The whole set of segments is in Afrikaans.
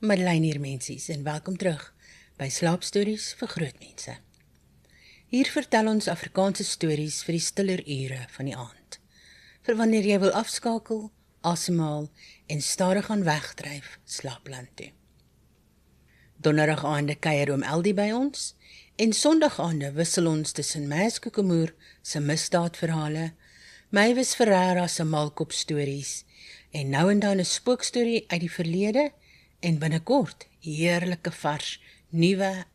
Madeleine hier mensies en welkom terug by Slaapstories vir grootmense. Hier vertel ons Afrikaanse stories vir die stiller ure van die aand. Vir wanneer jy wil afskakel, asemhaal en stadig gaan wegdryf slaapland toe. Donderdagaande kuier oom Eldie by ons en sondagaande wissel ons tussen Maas Kokemoer se misdaadverhale, Mavis Ferreira se malkop stories en nou en dan 'n spookstorie uit die verlede en binnekort heerlike vars, nuwe,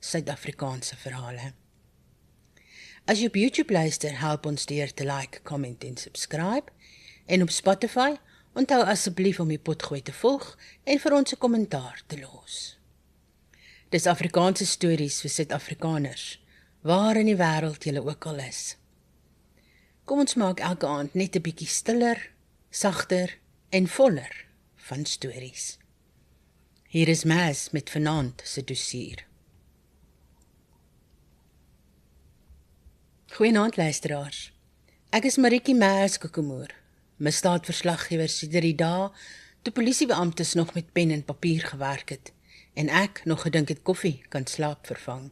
Suid-Afrikaanse verhale. As jy op YouTube luister, help ons deur te like, comment en subscribe. En op Spotify, onthou asseblief om die potgooi te volg en vir ons 'n kommentaar te los. Dis Afrikaanse stories vir Suid-Afrikaners, waar in die wêreld julle ook al is. Kom ons maak elke aand net 'n bietjie stiller, sagter en voller van stories. Hier is Maas met vanaand se dossier. Goeienaand luisteraars. Ek is Maritjie Maas Kokemoer, misdaadverslaggewer sedert die dae toe polisiebeamptes nog met pen en papier gewerk het en ek nog gedink het koffie kan slaap vervang.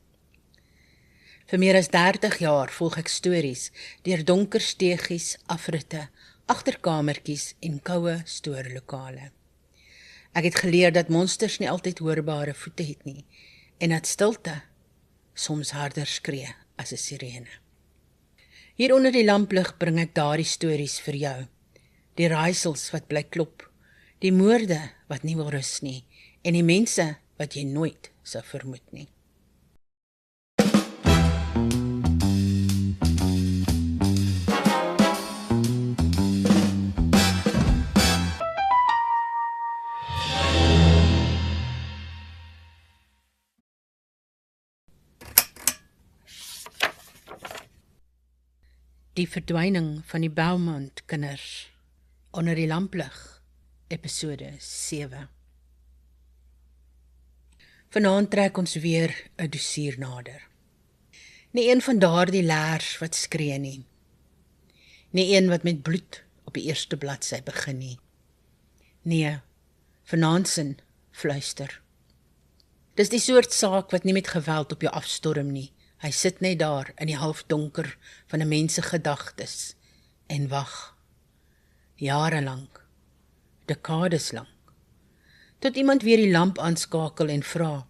Vir meer as 30 jaar volg ek stories deur donker steegies, afritte, agterkamertjies en koue stoorlokale. Ek het geleer dat monsters nie altyd hoorbare voete het nie en dat stilte soms harder skree as 'n sirene. Hier onder die lamplig bring ek daardie stories vir jou. Die raaisels wat bly klop, die moorde wat nie wil rus nie en die mense wat jy nooit sou vermoed nie. Die verdwyning van die Beaumont kinders onder die lamplig, episode 7. Vanaand trek ons weer 'n dossier nader. Nie een van daardie leers wat skree nie. Nie een wat met bloed op die eerste bladsy begin nie. Nee, vanaand sin fluister. Dis die soort saak wat nie met geweld op jou afstorm nie. Hy sit net daar in die halfdonker van 'n mens se gedagtes en wag. Jare lank, dekades lank, tot iemand weer die lamp aanskakel en vra,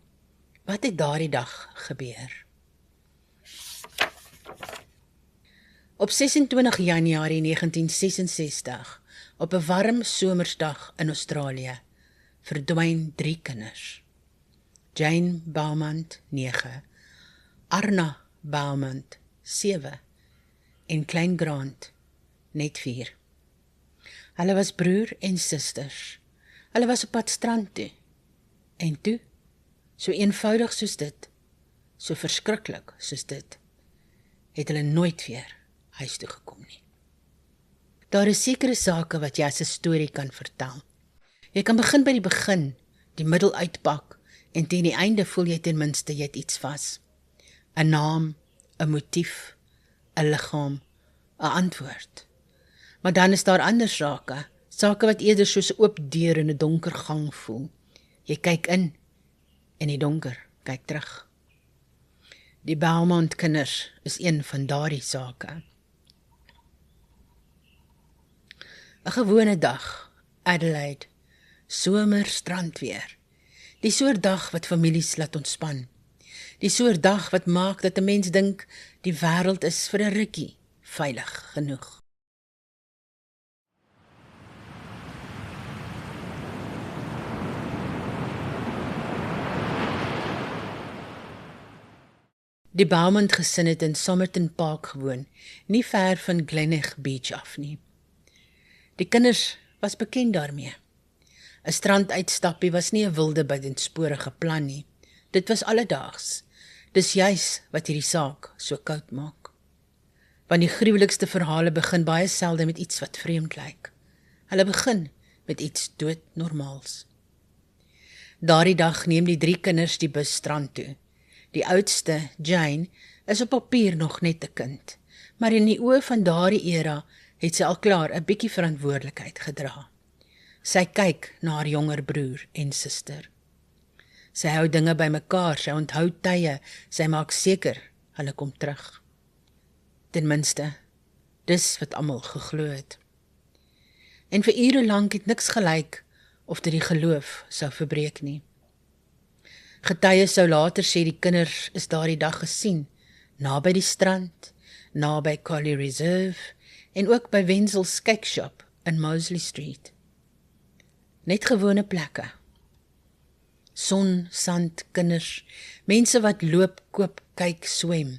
wat het daardie dag gebeur? Op 26 Januarie 1966, op 'n warm somersdag in Australië, verdwyn 3 kinders. Jane Beaumont, 9, Arna Beaumont, 7 en Klein Grant, net 4. Hulle was broer en susters. Hulle was op pad strand toe. En toe, so eenvoudig soos dit, so verskriklik soos dit, het hulle nooit weer huis toe gekom nie. Daar is sekere sake wat jy as 'n storie kan vertel. Jy kan begin by die begin, die middel uitpak en teen die einde voel jy ten minste jy het iets vas. 'n naam, 'n motief, 'n liggaam, 'n antwoord. Maar dan is daar ander sake wat eerder soos 'n oop deur in 'n donker gang voel. Jy kyk in en die donker kyk terug. Die Beaumont kinders is een van daardie sake. 'n gewone dag, Adelaide, somer strandweer. Die soort dag wat families laat ontspan. Die soort dag wat maak dat 'n mens dink die wêreld is vir 'n rukkie veilig genoeg. Die Beaumont gesin het in Somerton Park gewoon, nie ver van Glenelg Beach af nie. Die kinders was bekend daarmee. 'n Stranduitstappie was nie 'n wilde buitensporige plan nie. Dit was alledaags. Dis juis wat hierdie saak so koud maak. Want die gruwelikste verhale begin baie selde met iets wat vreemd lyk. Hulle begin met iets doodnormaals. Daardie dag neem die 3 kinders die bus strand toe. Die oudste, Jane, is op papier nog net 'n kind, maar in die oë van daardie era het sy al klaar 'n bietjie verantwoordelikheid gedra. Sy kyk na haar jonger broer en suster. Sy hou dinge bymekaar, sy onthou tye, sy maak seker hulle kom terug. Ten minste, dis wat almal geglo het. En vir ure lank het niks gelyk of dit die geloof sou verbreek nie. Getuies sou later sê die kinders is daardie dag gesien, naby die strand, naby Collie Reserve en ook by Wenzel's Cake Shop in Mosley Street. Net gewone plekke. Son, sand, kinders, mense wat loop, koop, kyk, swem.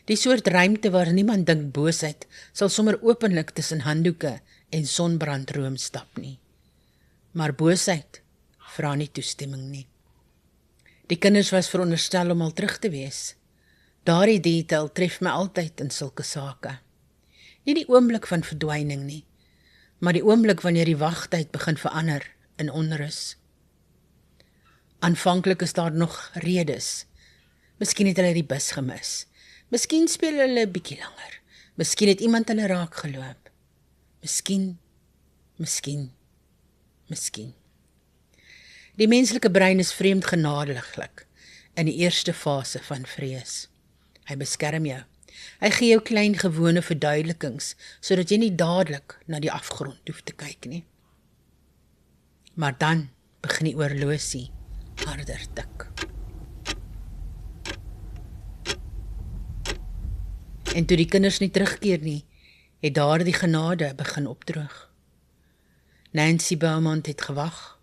Die soort ruimte waar niemand dink boosheid sal sommer openlik tussen handdoeke en sonbrandroom stap nie. Maar boosheid vra nie toestemming nie. Die kinders was veronderstel om al terug te wees. Daardie detail tref my altyd in sulke sake. Nie die oomblik van verdwyning nie, maar die oomblik wanneer die wagtyd begin verander in onrus. Aanvanklik is daar nog redes. Miskien het hulle die bus gemis. Miskien speel hulle 'n bietjie langer. Miskien het iemand hulle raak geloop. Miskien. Die menslike brein is vreemd genadiglik in die eerste fase van vrees. Hy beskerm jou. Hy gee jou klein gewone verduidelikings, sodat jy nie dadelik na die afgrond hoef te kyk nie. Maar dan begin die oorlosie harder tik. En toe die kinders nie terugkeer nie, het daardie genade begin opdroog. Nancy Beaumont het gewag,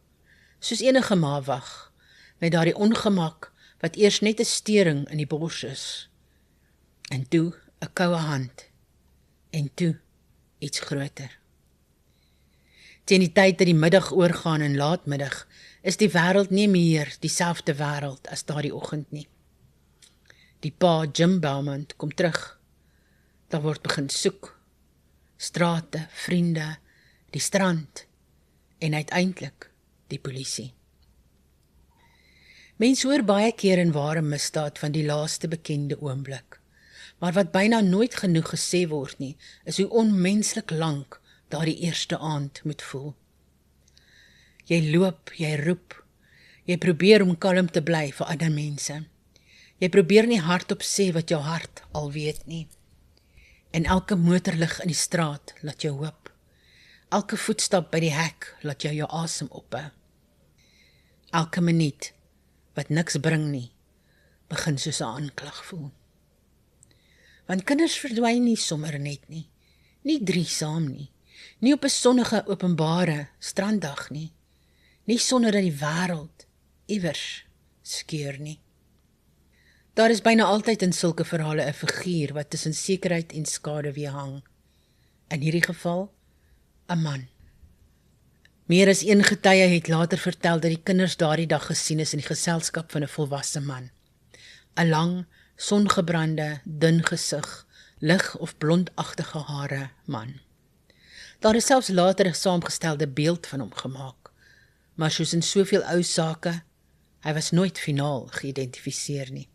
soos enige ma wag, met daardie ongemak wat eers net 'n steuring in die bors is. En toe 'n koue hand, en toe iets groter. Teen die tyd dat die middag oorgaan in laatmiddag, is die wêreld nie meer dieselfde wêreld as daardie oggend nie. Die pa Jim Beaumont kom terug. Daar word begin soek. Strate, vriende, die strand en uiteindelik die polisie. Mens hoor baie keer in ware misdaad van die laaste bekende oomblik, maar wat byna nooit genoeg gesê word nie, is hoe onmenslik lank daardie eerste aand moet voel. Jy loop, jy roep, jy probeer om kalm te bly vir ander mense. Jy probeer nie hardop sê wat jou hart al weet nie. En elke motorlig in die straat laat jou hoop. Elke voetstap by die hek laat jou asem ophou. Elke minuut wat niks bring nie, begin soos 'n aanklag voel. Want kinders verdwyn nie sommer net nie, nie 3 saam nie, nie op 'n sonnige openbare stranddag nie, nie sonder dat die wêreld iewers skeur nie. Daar is byna altyd in sulke verhale 'n figuur wat tussen sekerheid en skaduwee hang. In hierdie geval, 'n man. Meer as een getuie het later vertel dat die kinders daardie dag gesien is in die geselskap van 'n volwasse man. 'n lang, songebrande, dun gesig, lig of blondagtige hare man. Daar is selfs later 'n saamgestelde beeld van hom gemaak, maar soos in soveel ou sake, hy was nooit finaal geïdentifiseer nie.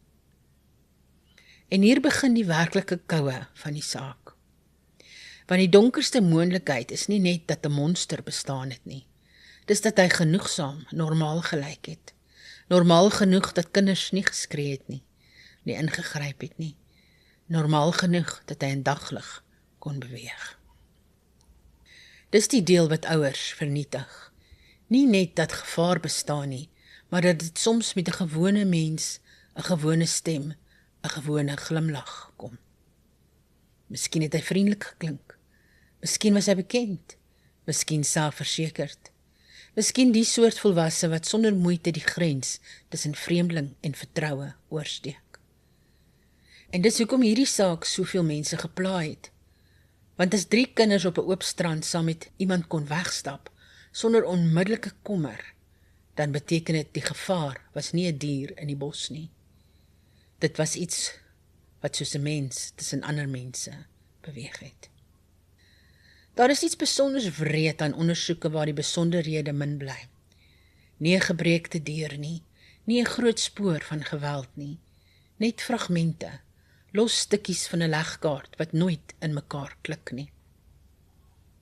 En hier begin die werklike koue van die saak. Want die donkerste moontlikheid is nie net dat 'n monster bestaan het nie. Dis dat hy genoegsaam normaal gelyk het. Normaal genoeg dat kinders nie geskree het nie ingegryp het nie. Normaal genoeg dat hy in daglig kon beweeg. Dis die deel wat ouers vernietig. Nie net dat gevaar bestaan nie, maar dat dit soms met 'n gewone mens, 'n gewone stem, 'n gewone glimlag kom. Miskien het hy vriendelik geklink. Miskien was hy bekend. Miskien selfversekerd. Miskien die soort volwasse wat sonder moeite die grens tussen vreemdeling en vertroue oorsteek. En dis hoekom hierdie saak soveel mense gepla het. Want as 3 kinders op 'n oop strand saam met iemand kon wegstap, sonder onmiddellike kommer, dan beteken dit die gevaar was nie 'n dier in die bos nie. Dit was iets wat soos 'n mens tussen ander mense beweeg het. Daar is iets besonders wreed aan ondersoeke waar die besonderhede min bly. Nie 'n gebreekte deur nie, nie 'n groot spoor van geweld nie, net fragmente, los stukkies van 'n legkaart wat nooit in mekaar klik nie.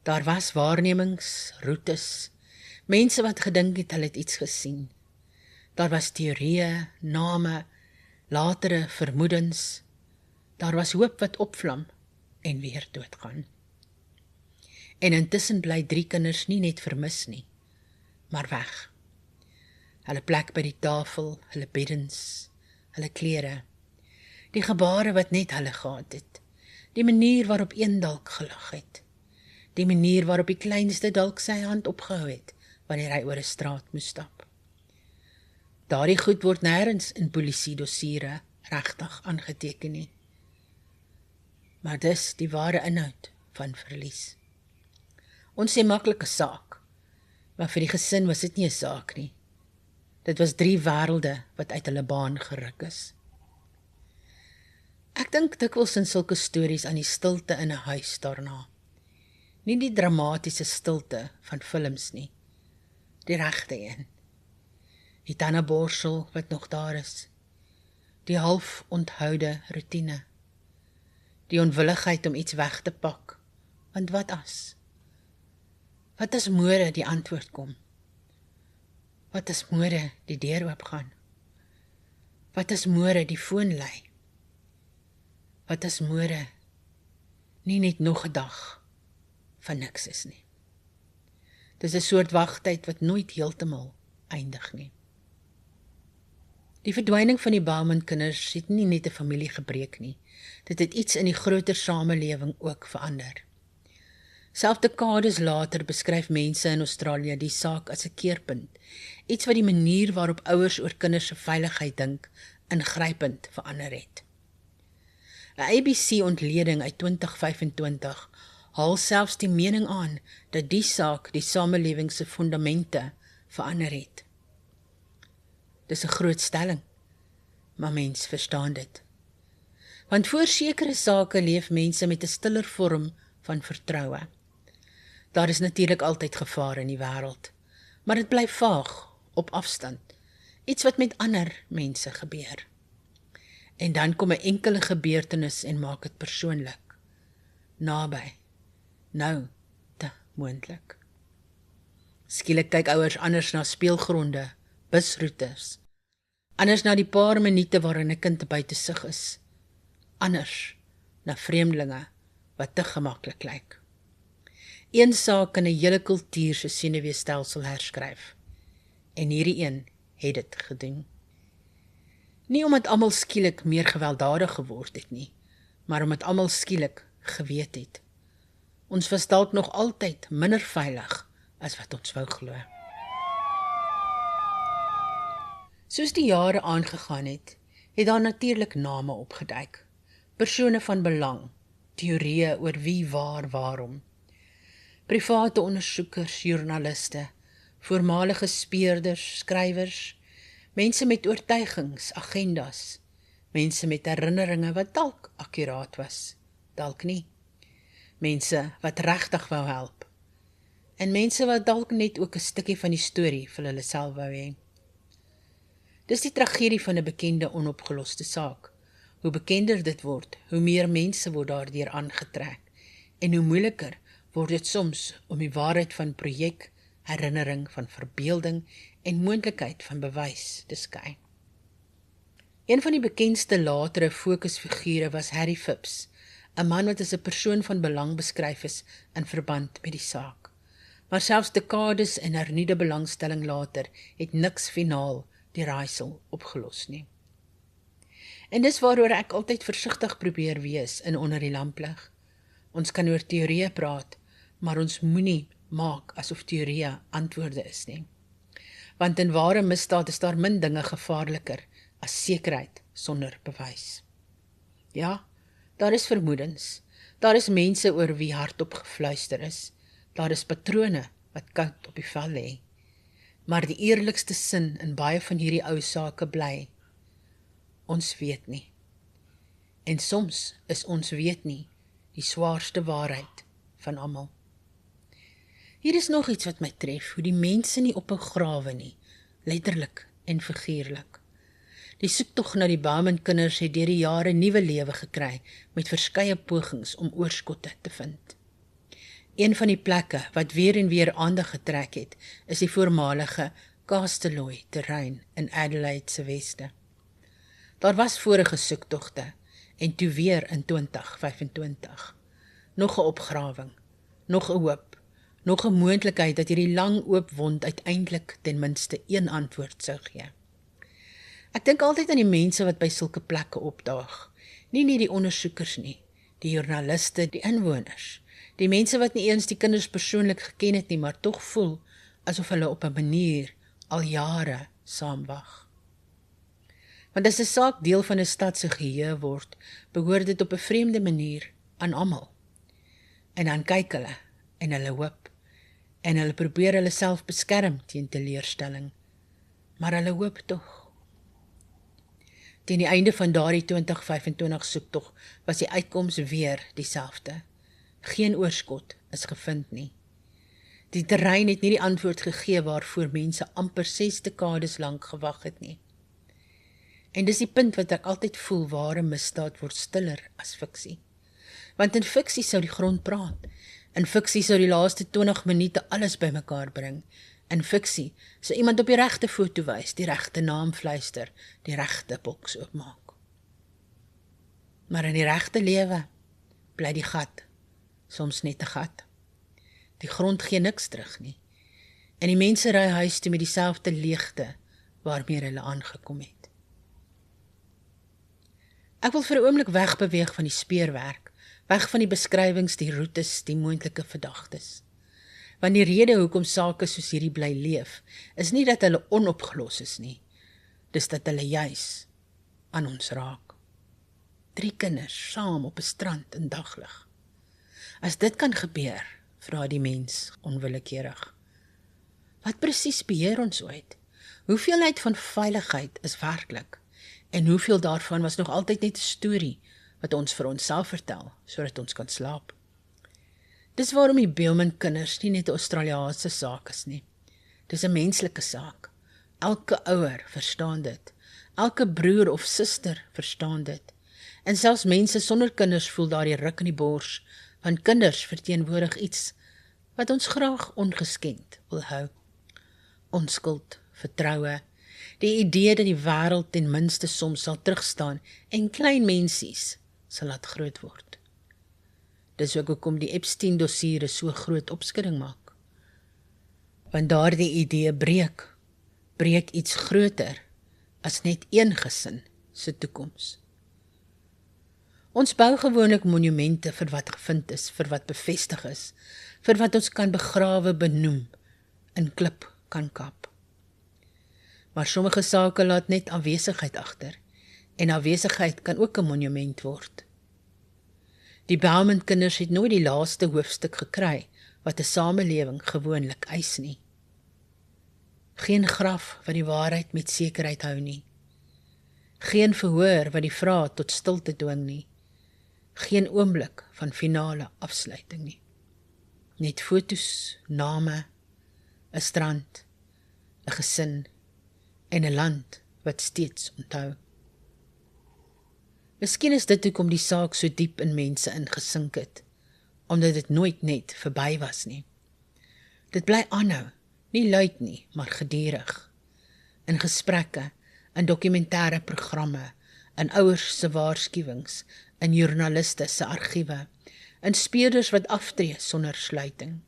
Daar was waarnemings, roetes, Mense wat gedink het hulle het iets gesien. Daar was teorieë, name, latere vermoedens. Daar was hoop wat opvlam en weer doodgaan. En intussen bly 3 kinders nie net vermis nie, maar weg. Hulle plek by die tafel, hulle beddens, hulle klere, die gebare wat net hulle gehad het, die manier waarop een dalk gelag het, die manier waarop die kleinste dalk sy hand opgehou het, wanneer hy oor 'n straat moes stap. Daardie goed word nêrens in polisiedossiere regtig aangeteken nie. Maar dis die ware inhoud van verlies. Ons sê maklike saak, maar vir die gesin was dit nie 'n saak nie. Dit was 3 wêrelde wat uit hulle baan geruk is. Ek dink dikwels in sulke stories aan die stilte in 'n huis daarna. Nie die dramatiese stilte van films nie, die regte een. Die tandeborsel wat nog daar is, die half onthoude roetine, die onwilligheid om iets weg te pak, want wat as? Wat as môre die antwoord kom? Wat as môre die deur oopgaan? Wat as môre die foon lui? Wat as môre nie net nog 'n dag van niks is nie? Dis 'n soort wagtyd wat nooit heeltemal eindig nie. Die verdwyning van die Bauman-kinders het nie net 'n familie gebreek nie. Dit het iets in die groter samelewing ook verander. Selfs dekades later beskryf mense in Australië die saak as 'n keerpunt, iets wat die manier waarop ouers oor kinders se veiligheid dink, ingrypend verander het. 'n ABC-ontleding uit 2025 haal selfs die mening aan dat die saak die samelewing se fundamente verander het. Dis 'n groot stelling, maar mens verstaan dit. Want voor sekere sake leef mense met 'n stiller vorm van vertroue. Daar is natuurlik altyd gevaar in die wêreld, maar dit bly vaag, op afstand, iets wat met ander mense gebeur. En dan kom 'n enkele gebeurtenis en maak dit persoonlik, naby, nou, te moontlik. Skielik kyk ouers anders na speelgronde, busroetes, anders na die paar minute waarin 'n kind buite sig is, anders na vreemdelinge wat te gemaklik lyk. Een saak kan 'n hele kultuur se senuweestelsel herskryf, en hierdie een het dit gedoen. Nie omdat almal skielik meer gewelddadig geword het nie, maar omdat almal skielik geweet het. Ons was dalk nog altyd minder veilig as wat ons wou glo. Soos die jare aangegaan het, het daar natuurlik name opgeduik, persone van belang, teorieë oor wie, waar, waarom. Private ondersoekers, joernaliste, voormalige speurders, skrywers, mense met oortuigings, agendas, mense met herinneringe wat dalk akkuraat was, dalk nie, mense wat regtig wou help, en mense wat dalk net ook 'n stukkie van die storie vir hulle self wou hê. Dis die tragedie van 'n bekende onopgeloste saak. Hoe bekender dit word, hoe meer mense word daardeur aangetrek, en hoe moeiliker word dit soms om die waarheid van projek, herinnering van verbeelding en moontlikheid van bewys te skei. Een van die bekendste latere fokusfigure was Harry Phipps, 'n man wat as 'n persoon van belang beskryf is in verband met die saak. Maar selfs dekades en hernuide belangstelling later het niks finaal die raaisel opgelos nie. En dis waaroor ek altyd versigtig probeer wees in Onder die Lamplig. Ons kan oor teorieë praat, maar ons moenie maak asof teorieë antwoorde is nie. Want in ware misdaad is daar min dinge gevaarliker as sekerheid sonder bewys. Ja, daar is vermoedens, daar is mense oor wie hardop gefluister is, daar is patrone wat koud op die vel lê. Maar die eerlikste sin in baie van hierdie ou sake bly, ons weet nie. En soms is ons weet nie die swaarste waarheid van almal. Hier is nog iets wat my tref, hoe die mense nie ophou grawe nie, letterlik en figuurlik. Die soektog na die Bauman-kinders het deur die jare nuwe lewe gekry, met verskeie pogings om oorskotte te vind. Een van die plekke wat weer en weer aandag getrek het, is die voormalige Castelloy terrein in Adelaide se weste. Daar was vorige soektogte en toe weer in 2025. Nog 'n opgrawing, nog 'n hoop, nog 'n moontlikheid dat hierdie lang oop wond uiteindelik ten minste een antwoord sou gee. Ek dink altyd aan die mense wat by sulke plekke opdaag. Nie net die ondersoekers nie, die joernaliste, die inwoners, die mense wat nie eens die kinders persoonlik geken het nie, maar tog voel asof hulle op 'n manier al jare saamwag. Want as 'n saak deel van 'n stad se geheue word, behoort dit op 'n vreemde manier aan almal. En dan kyk hulle, en hulle hoop, en hulle probeer hulle self beskerm teen teleurstelling, maar hulle hoop tog. Teen die einde van daardie 2025 soektog was die uitkoms weer dieselfde. Geen oorskot is gevind nie. Die terrein het nie die antwoord gegee waarvoor mense amper 6 dekades lank gewag het nie. En dis die punt wat ek altyd voel, ware misdaad word stiller as fiksie. Want in fiksie sou die grond praat. In fiksie sou die laaste 20 minute alles bymekaar bring. In fiksie sou iemand op die regte foto wys, die regte naam fluister, die regte boks oopmaak. Maar in die regte lewe bly die gat, soms net 'n gat. Die grond gee niks terug nie. En die mense ry huis toe met dieselfde leegte waarmee hulle aangekom het. Ek wil vir 'n oomblik wegbeweeg van die speurwerk, weg van die beskrywings, die roetes, die moontlike verdagtes. Want die rede hoekom sake soos hierdie bly leef, is nie dat hulle onopgelos is nie, dis dat hulle juis aan ons raak. 3 kinders saam op 'n strand in daglig. As dit kan gebeur, vra die mens onwillekeurig. Wat presies beheer ons ooit? Hoeveelheid van veiligheid is werklik? En hoeveel daarvan was nog altyd net 'n storie wat ons vir onsself vertel, sodat ons kan slaap? Dis waarom die Beelman kinders nie net 'n Australiese saak is nie. Dis 'n menslike saak. Elke ouer verstaan dit. Elke broer of suster verstaan dit. En selfs mense sonder kinders voel daardie ruk in die bors, want kinders verteenwoordig iets wat ons graag ongeskend wil hou. Onskuld, vertroue, die idee dat die wêreld ten minste soms sal terugstaan en klein mensies sal laat groot word. Dis ook hoekom die Epstein-dossiere so groot opskudding maak. Want daardie idee breek iets groter as net een gesin se toekoms. Ons bou gewoonlik monumente vir wat gevind is, vir wat bevestig is, vir wat ons kan begrawe, benoem, in klip kan kap. Maar sommige sake laat net afwesigheid agter, en afwesigheid kan ook 'n monument word. Die Beelman kinders het nooit die laaste hoofstuk gekry, wat 'n samelewing gewoonlik eis nie. Geen graf wat die waarheid met sekerheid hou nie. Geen verhoor wat die vrae tot stilte dwing nie. Geen oomblik van finale afsluiting nie. Net fotos, name, 'n strand, 'n gesin en 'n land wat steeds onthou. Miskien is dit hoekom die saak so diep in mense ingesink het, omdat dit nooit net verby was nie. Dit bly aanhou, nie luid nie, maar gedurig. In gesprekke, in dokumentêre programme, in ouers se waarskuwings, in joernaliste se argiewe, in speurders wat aftree sonder sluiting.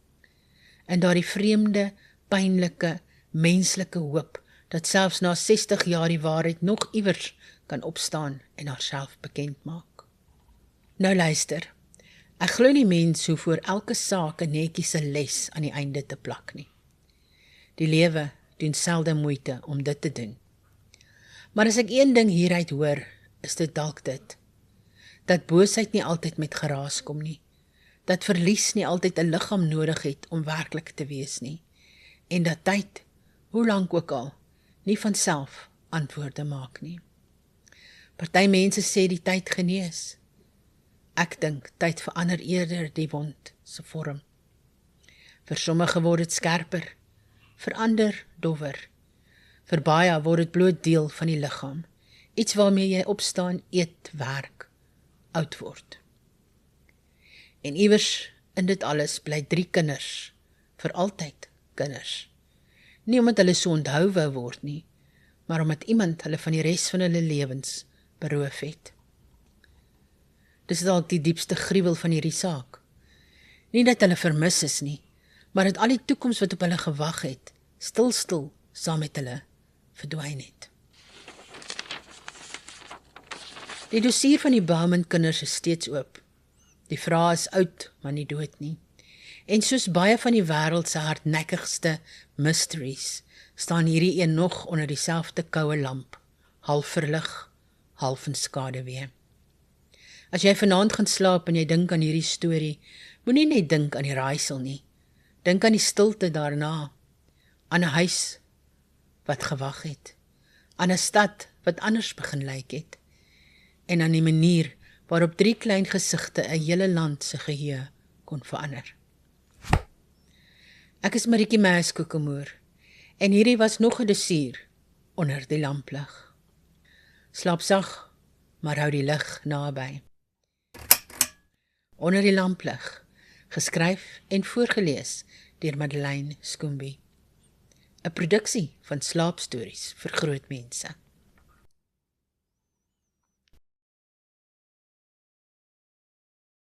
En daardie vreemde, pynlike, menslike hoop, dat selfs na 60 jaar die waarheid nog iewers kan opstaan en haarself bekend maak. Nou luister, ek glo nie mens hoef voor elke saak 'n netjiese les aan die einde te plak nie. Die lewe doen selde moeite om dit te doen. Maar as ek een ding hieruit hoor, is dit dalk dit. Dat boosheid nie altyd met geraas kom nie. Dat verlies nie altyd 'n liggaam nodig het om werklik te wees nie. En dat tyd, hoe lank ook al, nie van self antwoorde maak nie. Party mense sê die tyd genees. Ek dink tyd verander eerder die wond se vorm. Vir sommige word dit skerper, vir ander dowwer. Vir baie word dit bloot deel van die liggaam, iets waarmee jy opstaan, eet, werk, oud word. En iewers in dit alles bly 3 kinders, vir altyd kinders. Nie omdat hulle so onthou wou word nie, maar omdat iemand hulle van die res van hulle lewens beroof het. Dis dalk die diepste gruwel van hierdie saak. Nie dat hulle vermis is nie, maar dat al die toekoms wat op hulle gewag het, stil saam met hulle verdwyn het. Die dossier van die Bowman kinders is steeds oop. Die vraag is oud, maar nie dood nie. En soos baie van die wêreld se hardnekkigste mysteries, staan hierdie een nog onder dieselfde koue lamp, half verlig, half in skaduwee. As jy vanaand gaan slaap en jy dink aan hierdie storie, moenie net dink aan die raaisel nie. Dink aan die stilte daarna, aan 'n huis wat gewag het, aan 'n stad wat anders begin lyk het, en aan die manier waarop 3 klein gesigte 'n hele land se geheue kon verander. Ek is Marietjie Meis-Kokemoer, en hierdie was nog 'n dossier onder die lamplig. Slaap sag, maar hou die lig naby. Onder die lamplig, geskryf en voorgelees deur Madeleine Skoombie. 'n produksie van Slaapstories vir groot mense.